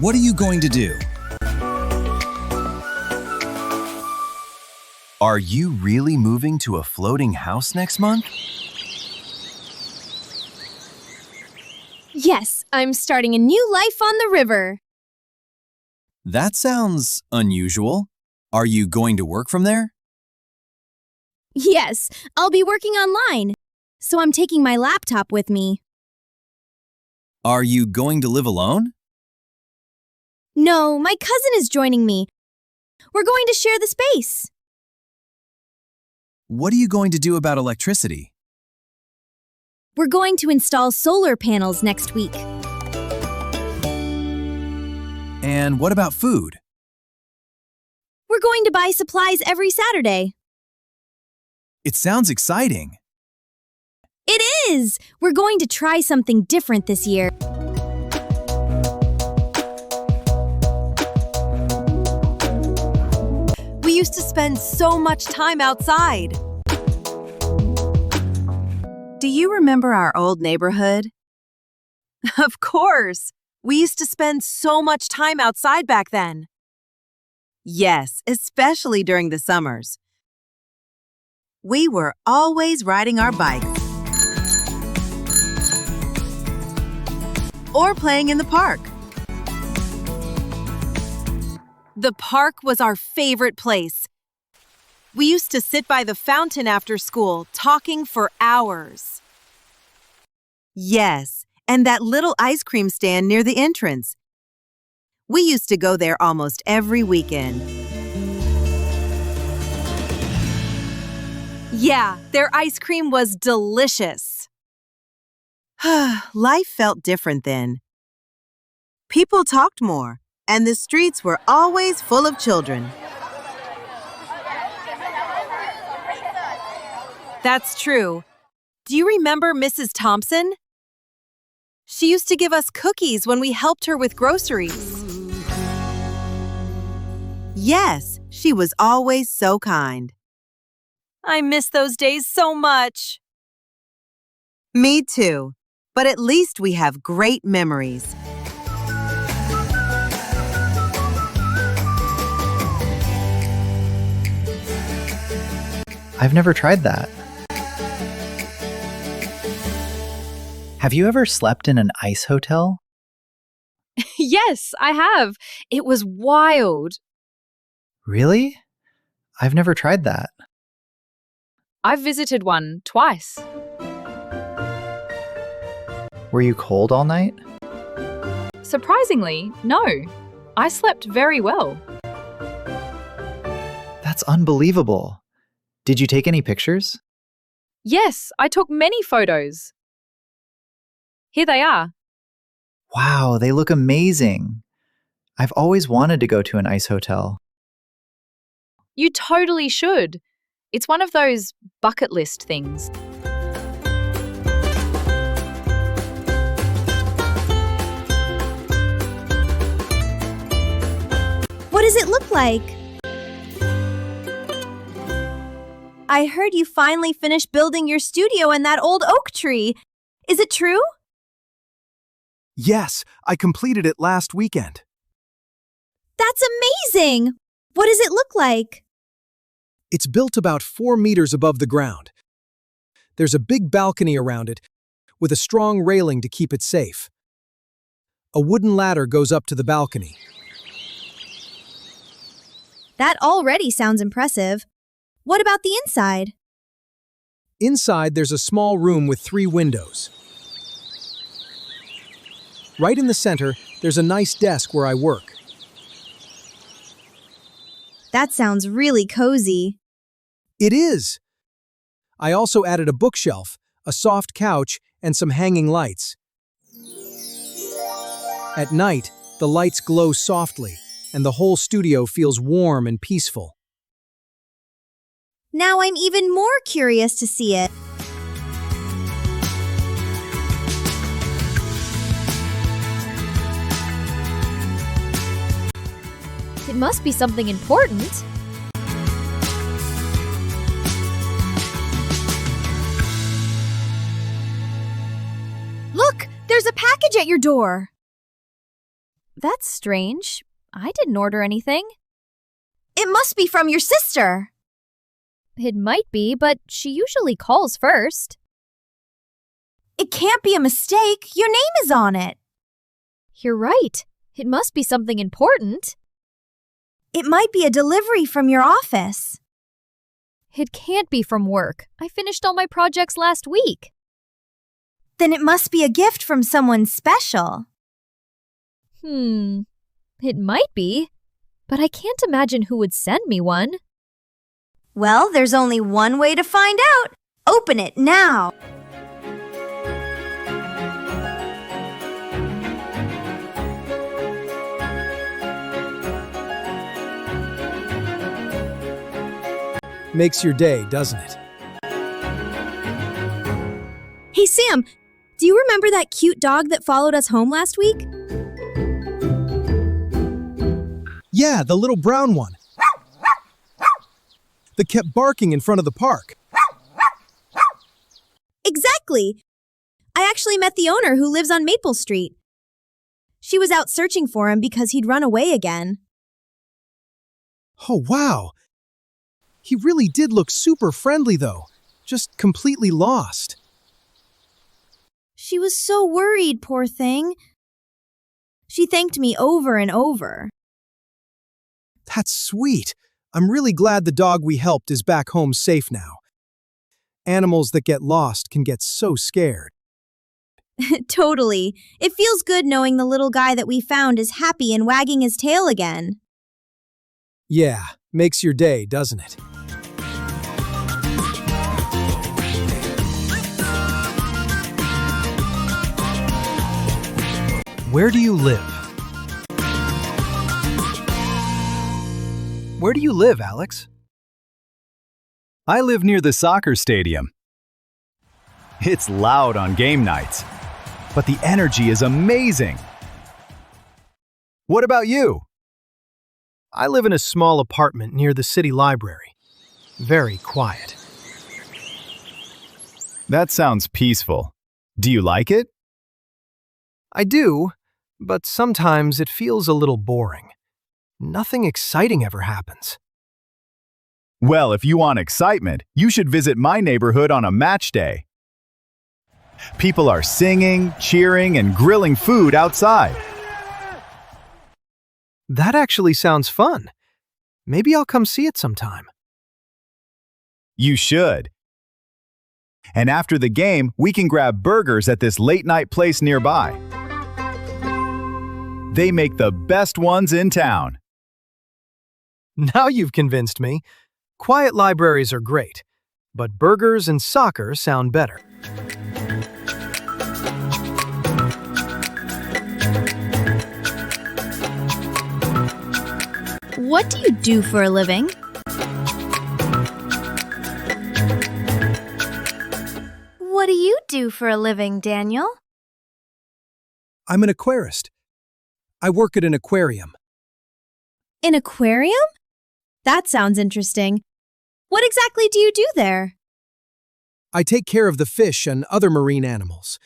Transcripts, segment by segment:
What are you going to do? Are you really moving to a floating house next month? Yes, I'm starting a new life on the river. That sounds unusual. Are you going to work from there? Yes, I'll be working online, so I'm taking my laptop with me. Are you going to live alone? No, my cousin is joining me. We're going to share the space. What are you going to do about electricity? We're going to install solar panels next week. And what about food? We're going to buy supplies every Saturday. It sounds exciting. It is! We're going to try something different this year. We used to spend so much time outside. Do you remember our old neighborhood? Of course! We used to spend so much time outside back then. Yes, especially during the summers. We were always riding our bikes or playing in the park. The park was our favorite place. We used to sit by the fountain after school, talking for hours. Yes, and that little ice cream stand near the entrance. We used to go there almost every weekend. Yeah, their ice cream was delicious. Life felt different then. People talked more, and the streets were always full of children. That's true. Do you remember Mrs. Thompson? She used to give us cookies when we helped her with groceries. Yes, she was always so kind. I miss those days so much. Me too, but at least we have great memories. I've never tried that. Have you ever slept in an ice hotel? Yes, I have. It was wild. Really? I've never tried that. I've visited one twice. Were you cold all night? Surprisingly, no. I slept very well. That's unbelievable. Did you take any pictures? Yes, I took many photos. Here they are. Wow, they look amazing. I've always wanted to go to an ice hotel. You totally should. It's one of those bucket list things. What does it look like? I heard you finally finished building your studio in that old oak tree. Is it true? Yes, I completed it last weekend. That's amazing! What does it look like? It's built about 4 meters above the ground. There's a big balcony around it, with a strong railing to keep it safe. A wooden ladder goes up to the balcony. That already sounds impressive. What about the inside? Inside, there's a small room with 3 windows. Right in the center, there's a nice desk where I work. That sounds really cozy. It is! I also added a bookshelf, a soft couch, and some hanging lights. At night, the lights glow softly, and the whole studio feels warm and peaceful. Now I'm even more curious to see it. It must be something important. Look, there's a package at your door. That's strange. I didn't order anything. It must be from your sister. It might be, but she usually calls first. It can't be a mistake. Your name is on it. You're right. It must be something important. It might be a delivery from your office. It can't be from work. I finished all my projects last week. Then it must be a gift from someone special. It might be, but I can't imagine who would send me one. Well, there's only one way to find out. Open it now. Makes your day, doesn't it? Hey, Sam, do you remember that cute dog that followed us home last week? Yeah, the little brown one. That kept barking in front of the park. Exactly. I actually met the owner who lives on Maple Street. She was out searching for him because he'd run away again. Oh, wow. He really did look super friendly, though. Just completely lost. She was so worried, poor thing. She thanked me over and over. That's sweet. I'm really glad the dog we helped is back home safe now. Animals that get lost can get so scared. Totally. It feels good knowing the little guy that we found is happy and wagging his tail again. Yeah, makes your day, doesn't it? Where do you live? Where do you live, Alex? I live near the soccer stadium. It's loud on game nights, but the energy is amazing. What about you? I live in a small apartment near the city library. Very quiet. That sounds peaceful. Do you like it? I do, but sometimes it feels a little boring. Nothing exciting ever happens. Well, if you want excitement, you should visit my neighborhood on a match day. People are singing, cheering, and grilling food outside. That actually sounds fun. Maybe I'll come see it sometime. You should. And after the game, we can grab burgers at this late-night place nearby. They make the best ones in town. Now you've convinced me. Quiet libraries are great, but burgers and soccer sound better. What do you do for a living? What do you do for a living, Daniel? I'm an aquarist. I work at an aquarium. An aquarium? That sounds interesting. What exactly do you do there? I take care of the fish and other marine animals.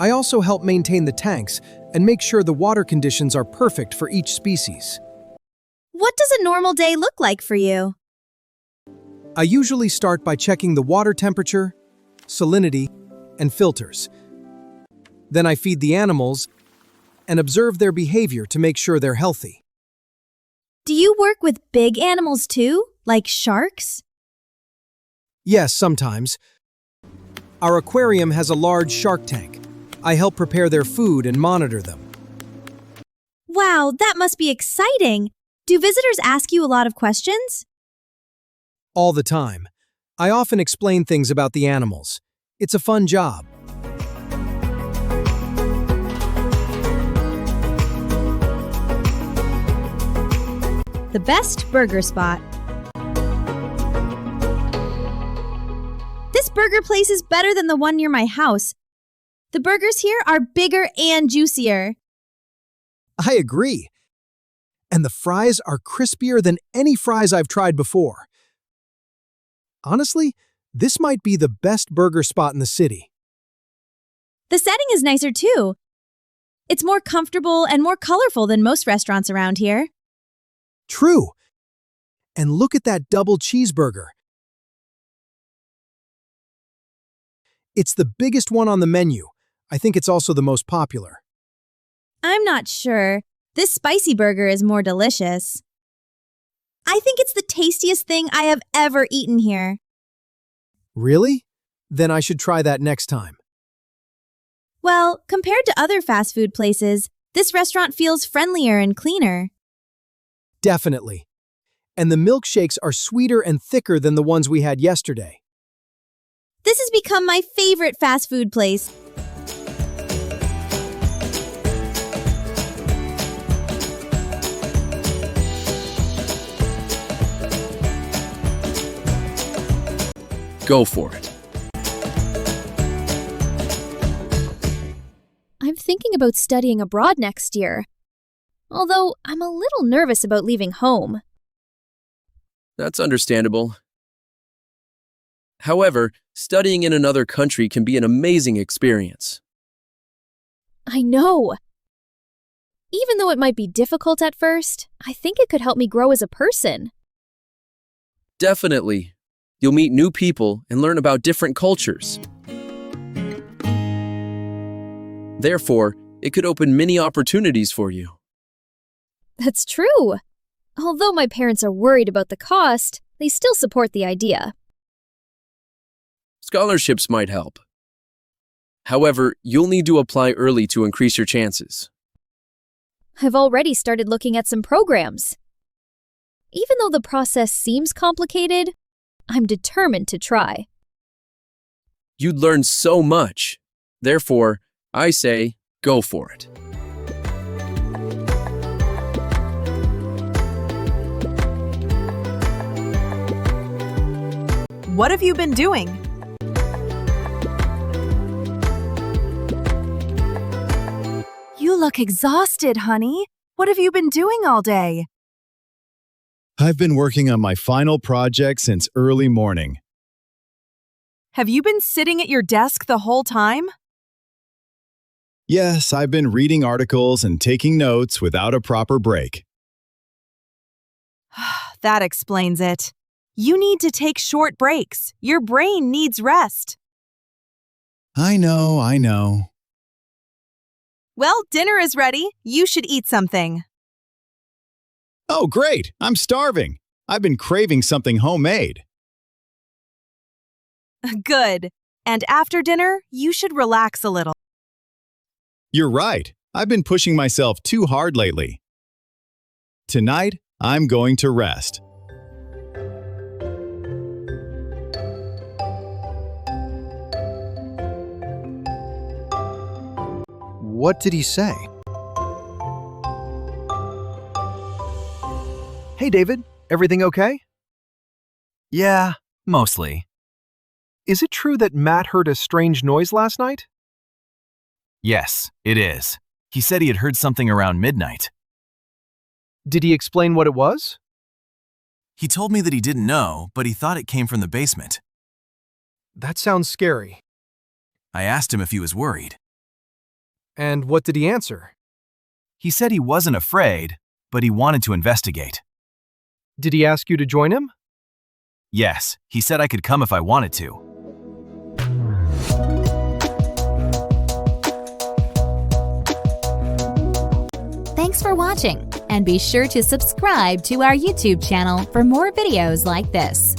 I also help maintain the tanks and make sure the water conditions are perfect for each species. What does a normal day look like for you? I usually start by checking the water temperature, salinity, and filters. Then I feed the animals and observe their behavior to make sure they're healthy. Do you work with big animals too, like sharks? Yes, sometimes. Our aquarium has a large shark tank. I help prepare their food and monitor them. Wow, that must be exciting. Do visitors ask you a lot of questions? All the time. I often explain things about the animals. It's a fun job. The best burger spot. This burger place is better than the one near my house. The burgers here are bigger and juicier. I agree. And the fries are crispier than any fries I've tried before. Honestly, this might be the best burger spot in the city. The setting is nicer too. It's more comfortable and more colorful than most restaurants around here. True. And look at that double cheeseburger. It's the biggest one on the menu. I think it's also the most popular. I'm not sure. This spicy burger is more delicious. I think it's the tastiest thing I have ever eaten here. Really? Then I should try that next time. Well, compared to other fast food places, this restaurant feels friendlier and cleaner. Definitely. And the milkshakes are sweeter and thicker than the ones we had yesterday. This has become my favorite fast food place. Go for it. I'm thinking about studying abroad next year, although I'm a little nervous about leaving home. That's understandable. However, studying in another country can be an amazing experience. I know. Even though it might be difficult at first, I think it could help me grow as a person. Definitely. You'll meet new people and learn about different cultures. Therefore, it could open many opportunities for you. That's true. Although my parents are worried about the cost, they still support the idea. Scholarships might help. However, you'll need to apply early to increase your chances. I've already started looking at some programs. Even though the process seems complicated, I'm determined to try. You'd learn so much. Therefore, I say, go for it. What have you been doing? You look exhausted, honey. What have you been doing all day? I've been working on my final project since early morning. Have you been sitting at your desk the whole time? Yes, I've been reading articles and taking notes without a proper break. That explains it. You need to take short breaks. Your brain needs rest. I know. Well, dinner is ready. You should eat something. Oh, great! I'm starving. I've been craving something homemade. Good. And after dinner, you should relax a little. You're right. I've been pushing myself too hard lately. Tonight, I'm going to rest. What did he say? Hey, David, everything okay? Yeah, mostly. Is it true that Matt heard a strange noise last night? Yes, it is. He said he had heard something around midnight. Did he explain what it was? He told me that he didn't know, but he thought it came from the basement. That sounds scary. I asked him if he was worried. And what did he answer? He said he wasn't afraid, but he wanted to investigate. Did he ask you to join him? Yes, he said I could come if I wanted to. Thanks for watching, and be sure to subscribe to our YouTube channel for more videos like this.